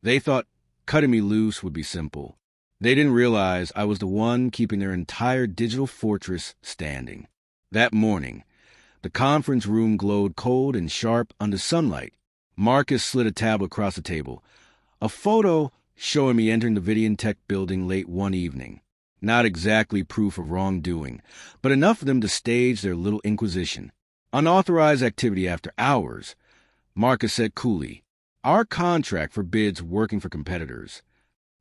They thought cutting me loose would be simple. They didn't realize I was the one keeping their entire digital fortress standing. That morning, the conference room glowed cold and sharp under sunlight. Marcus slid a tablet across the table, a photo showing me entering the Vidian Tech building late one evening. Not exactly proof of wrongdoing, but enough for them to stage their little inquisition. Unauthorized activity after hours. Marcus said coolly, "Our contract forbids working for competitors."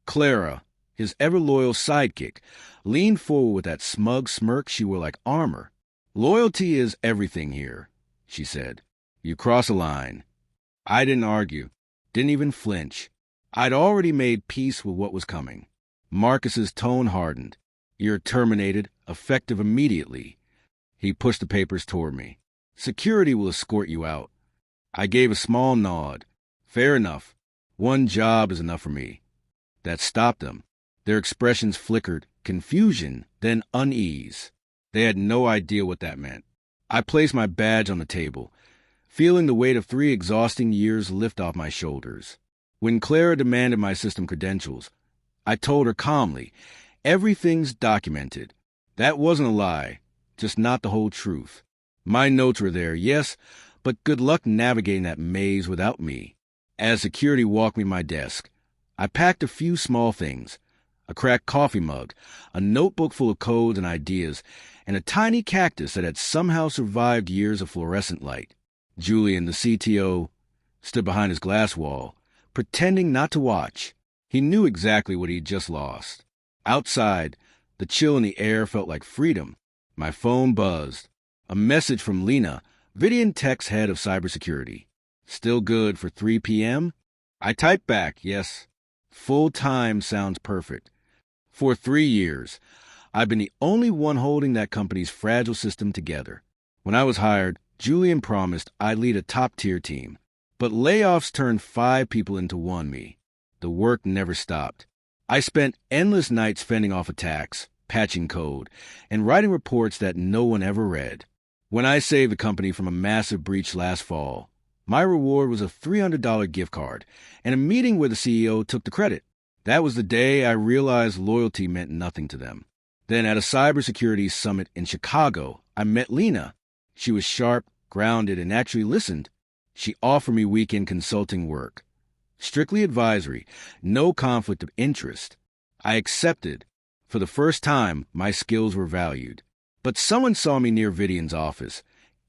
Clara, his ever-loyal sidekick, leaned forward with that smug smirk she wore like armor. "Loyalty is everything here," she said. "You cross a line." I didn't argue, didn't even flinch. I'd already made peace with what was coming. Marcus's tone hardened. "You're terminated, effective immediately." He pushed the papers toward me. "Security will escort you out." I gave a small nod. Fair enough. One job is enough for me. That stopped them. Their expressions flickered, confusion, then unease. They had no idea what that meant. I placed my badge on the table, feeling the weight of 3 exhausting years lift off my shoulders. When Clara demanded my system credentials, I told her calmly, "Everything's documented." That wasn't a lie, just not the whole truth. My notes were there, yes, but good luck navigating that maze without me. As security walked me to my desk, I packed a few small things: a cracked coffee mug, a notebook full of codes and ideas, and a tiny cactus that had somehow survived years of fluorescent light. Julian, the CTO, stood behind his glass wall, pretending not to watch. He knew exactly what he'd just lost. Outside, the chill in the air felt like freedom. My phone buzzed. A message from Lena, Vidian Tech's head of cybersecurity. "Still good for 3 p.m.? I typed back, yes. Full time sounds perfect. For 3 years, I've been the only one holding that company's fragile system together. When I was hired, Julian promised I'd lead a top-tier team. But layoffs turned 5 people into 1 me. The work never stopped. I spent endless nights fending off attacks, patching code, and writing reports that no one ever read. When I saved the company from a massive breach last fall, my reward was a $300 gift card and a meeting where the CEO took the credit. That was the day I realized loyalty meant nothing to them. Then at a cybersecurity summit in Chicago, I met Lena. She was sharp, grounded, and actually listened. She offered me weekend consulting work. Strictly advisory, no conflict of interest. I accepted. For the first time, my skills were valued. But someone saw me near Vidian's office,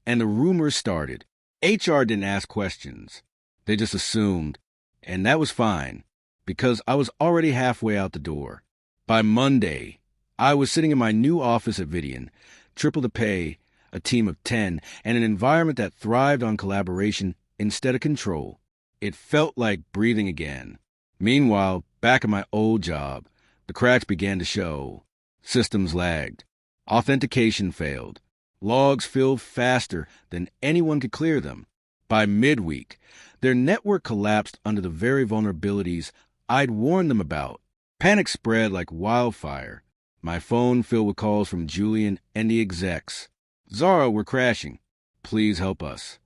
and the rumors started. HR didn't ask questions. They just assumed, and that was fine, because I was already halfway out the door. By Monday, I was sitting in my new office at Vidian, triple the pay, a team of 10, and an environment that thrived on collaboration instead of control. It felt like breathing again. Meanwhile, back at my old job, the cracks began to show. Systems lagged. Authentication failed. Logs filled faster than anyone could clear them. By midweek, their network collapsed under the very vulnerabilities I'd warned them about. Panic spread like wildfire. My phone filled with calls from Julian and the execs. "Zara, we're crashing. Please help us."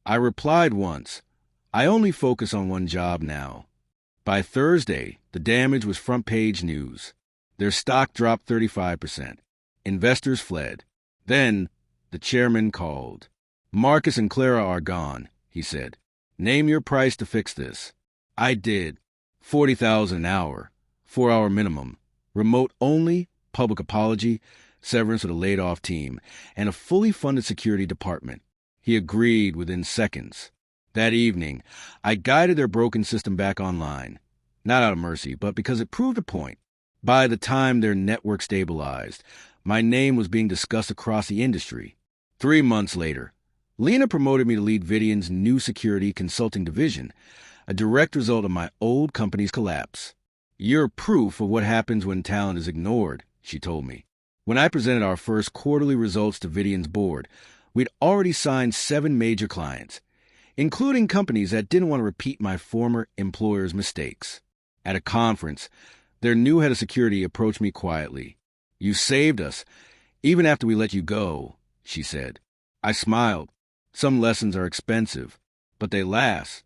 I replied once. I only focus on one job now. By Thursday, the damage was front-page news. Their stock dropped 35%. Investors fled. Then, the chairman called. "Marcus and Clara are gone," he said. "Name your price to fix this." I did. $40,000 an hour, 4-hour minimum, remote only, public apology, severance for the laid-off team, and a fully funded security department. He agreed within seconds. That evening, I guided their broken system back online. Not out of mercy, but because it proved a point. By the time their network stabilized, my name was being discussed across the industry. 3 months later, Lena promoted me to lead Vidian's new security consulting division, a direct result of my old company's collapse. "You're proof of what happens when talent is ignored," she told me. When I presented our first quarterly results to Vidian's board, we'd already signed 7 major clients, including companies that didn't want to repeat my former employer's mistakes. At a conference, their new head of security approached me quietly. "You saved us, even after we let you go," she said. I smiled. Some lessons are expensive, but they last.